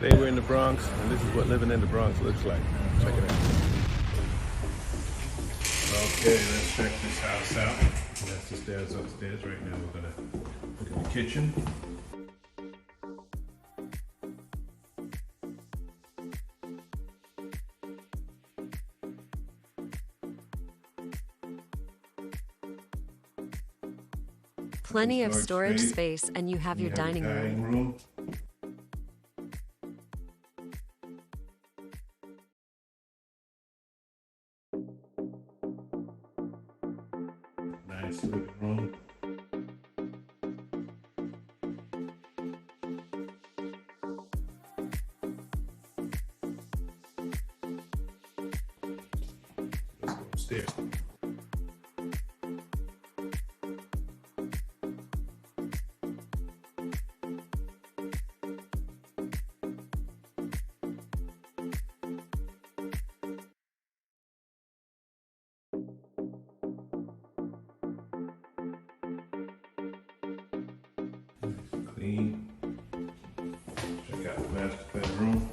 Today we're in the Bronx, and this is what living in the Bronx looks like. Check it out. Okay, let's check this house out. That's the stairs upstairs. Right now we're gonna look at the kitchen. Plenty of storage space, and you have your dining room. Nice living room. Let's go upstairs. Clean. Check out the master bedroom.